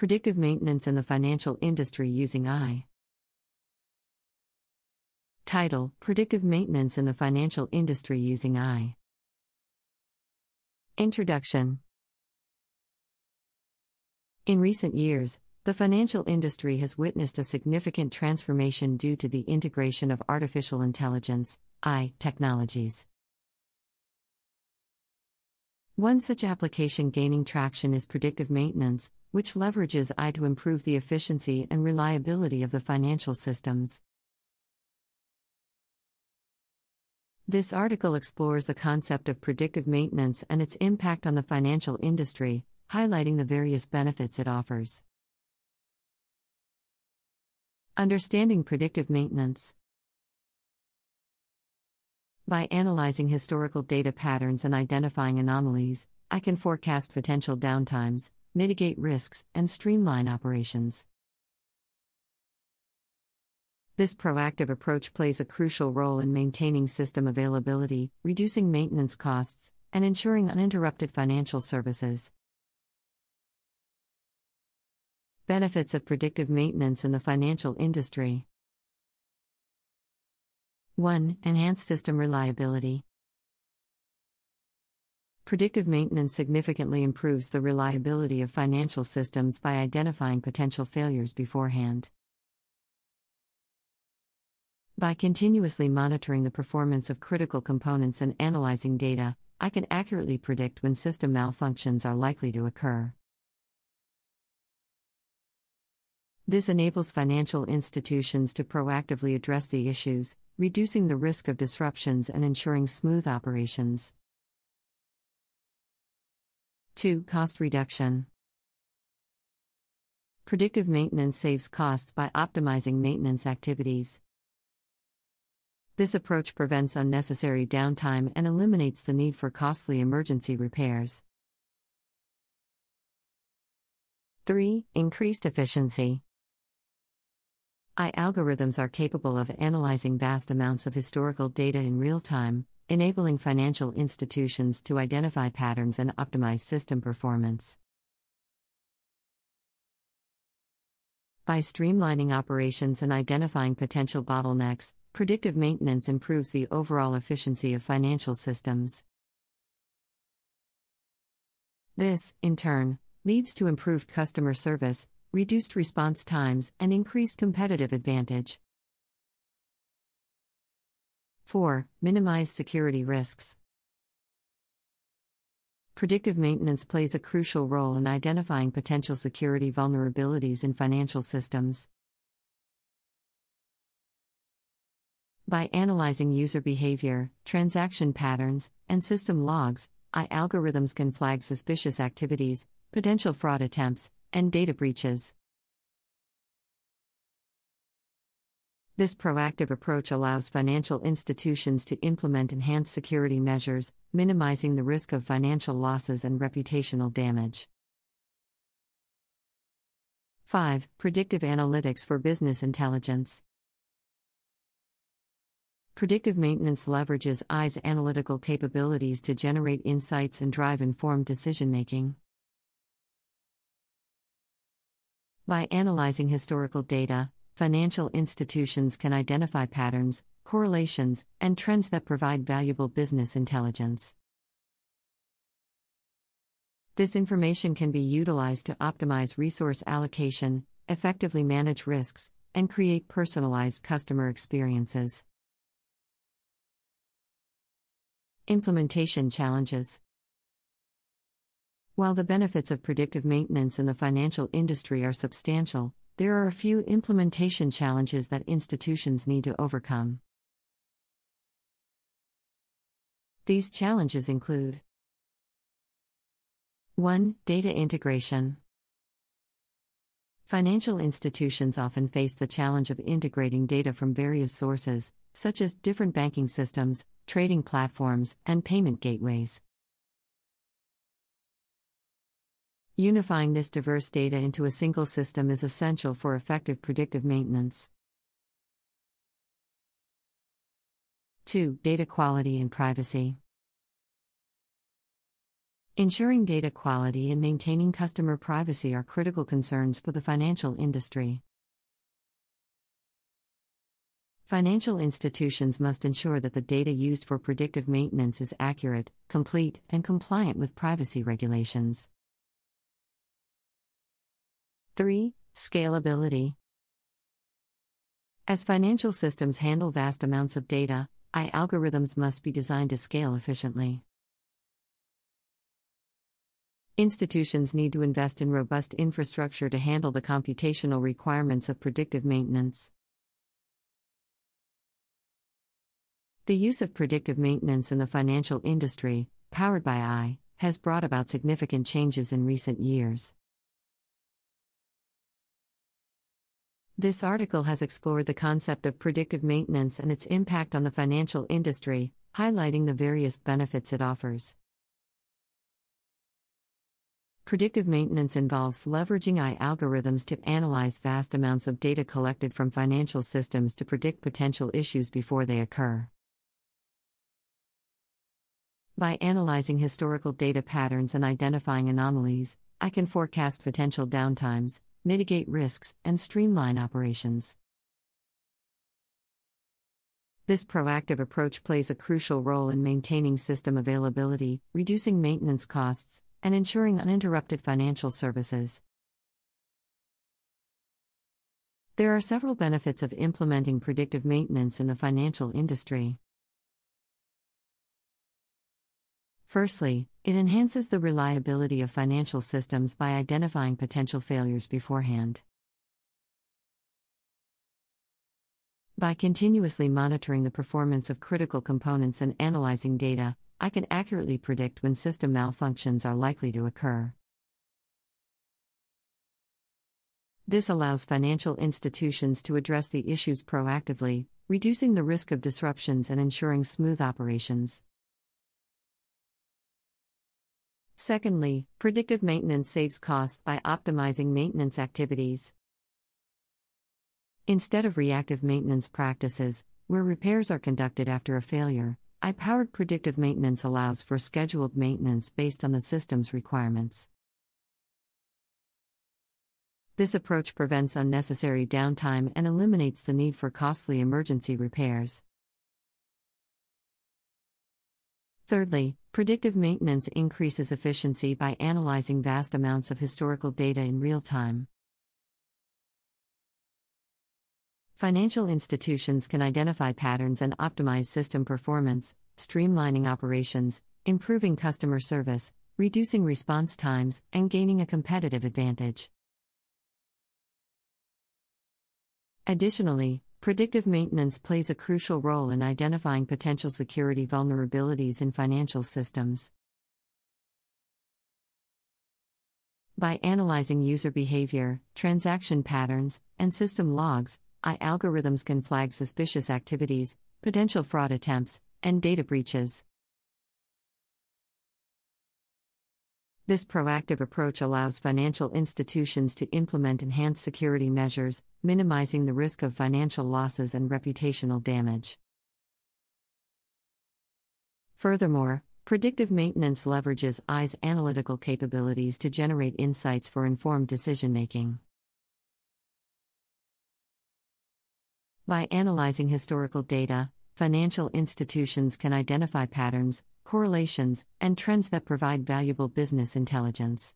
Predictive maintenance in the financial industry using AI. Title: Predictive maintenance in the financial industry using AI. Introduction. In recent years, the financial industry has witnessed a significant transformation due to the integration of artificial intelligence, AI, technologies. One such application gaining traction is predictive maintenance, which leverages AI to improve the efficiency and reliability of the financial systems. This article explores the concept of predictive maintenance and its impact on the financial industry, highlighting the various benefits it offers. Understanding predictive maintenance. By analyzing historical data patterns and identifying anomalies, I can forecast potential downtimes, mitigate risks, and streamline operations. This proactive approach plays a crucial role in maintaining system availability, reducing maintenance costs, and ensuring uninterrupted financial services. Benefits of predictive maintenance in the financial industry. 1. Enhanced system reliability. Predictive maintenance significantly improves the reliability of financial systems by identifying potential failures beforehand. By continuously monitoring the performance of critical components and analyzing data, I can accurately predict when system malfunctions are likely to occur. This enables financial institutions to proactively address the issues, reducing the risk of disruptions and ensuring smooth operations. 2. Cost reduction. Predictive maintenance saves costs by optimizing maintenance activities. This approach prevents unnecessary downtime and eliminates the need for costly emergency repairs. 3. Increased efficiency. AI algorithms are capable of analyzing vast amounts of historical data in real time, enabling financial institutions to identify patterns and optimize system performance. By streamlining operations and identifying potential bottlenecks, predictive maintenance improves the overall efficiency of financial systems. This, in turn, leads to improved customer service, reduced response times, and increased competitive advantage. 4. Minimize security risks. Predictive maintenance plays a crucial role in identifying potential security vulnerabilities in financial systems. By analyzing user behavior, transaction patterns, and system logs, AI algorithms can flag suspicious activities, potential fraud attempts, and data breaches. This proactive approach allows financial institutions to implement enhanced security measures, minimizing the risk of financial losses and reputational damage. 5. Predictive analytics for business intelligence. Predictive maintenance leverages AI's analytical capabilities to generate insights and drive informed decision-making. By analyzing historical data, financial institutions can identify patterns, correlations, and trends that provide valuable business intelligence. This information can be utilized to optimize resource allocation, effectively manage risks, and create personalized customer experiences. Implementation challenges. While the benefits of predictive maintenance in the financial industry are substantial, there are a few implementation challenges that institutions need to overcome. These challenges include: 1. Data integration. Financial institutions often face the challenge of integrating data from various sources, such as different banking systems, trading platforms, and payment gateways. Unifying this diverse data into a single system is essential for effective predictive maintenance. 2. Data quality and privacy. Ensuring data quality and maintaining customer privacy are critical concerns for the financial industry. Financial institutions must ensure that the data used for predictive maintenance is accurate, complete, and compliant with privacy regulations. 3. Scalability. As financial systems handle vast amounts of data, AI algorithms must be designed to scale efficiently. Institutions need to invest in robust infrastructure to handle the computational requirements of predictive maintenance. The use of predictive maintenance in the financial industry, powered by AI, has brought about significant changes in recent years. This article has explored the concept of predictive maintenance and its impact on the financial industry, highlighting the various benefits it offers. Predictive maintenance involves leveraging AI algorithms to analyze vast amounts of data collected from financial systems to predict potential issues before they occur. By analyzing historical data patterns and identifying anomalies, I can forecast potential downtimes, mitigate risks, and streamline operations. This proactive approach plays a crucial role in maintaining system availability, reducing maintenance costs, and ensuring uninterrupted financial services. There are several benefits of implementing predictive maintenance in the financial industry. Firstly, it enhances the reliability of financial systems by identifying potential failures beforehand. By continuously monitoring the performance of critical components and analyzing data, I can accurately predict when system malfunctions are likely to occur. This allows financial institutions to address the issues proactively, reducing the risk of disruptions and ensuring smooth operations. Secondly, predictive maintenance saves costs by optimizing maintenance activities. Instead of reactive maintenance practices, where repairs are conducted after a failure, AI-powered predictive maintenance allows for scheduled maintenance based on the system's requirements. This approach prevents unnecessary downtime and eliminates the need for costly emergency repairs. Thirdly, predictive maintenance increases efficiency by analyzing vast amounts of historical data in real time. Financial institutions can identify patterns and optimize system performance, streamlining operations, improving customer service, reducing response times, and gaining a competitive advantage. Additionally, predictive maintenance plays a crucial role in identifying potential security vulnerabilities in financial systems. By analyzing user behavior, transaction patterns, and system logs, AI algorithms can flag suspicious activities, potential fraud attempts, and data breaches. This proactive approach allows financial institutions to implement enhanced security measures, minimizing the risk of financial losses and reputational damage. Furthermore, predictive maintenance leverages AI's analytical capabilities to generate insights for informed decision-making. By analyzing historical data, financial institutions can identify patterns, correlations, and trends that provide valuable business intelligence.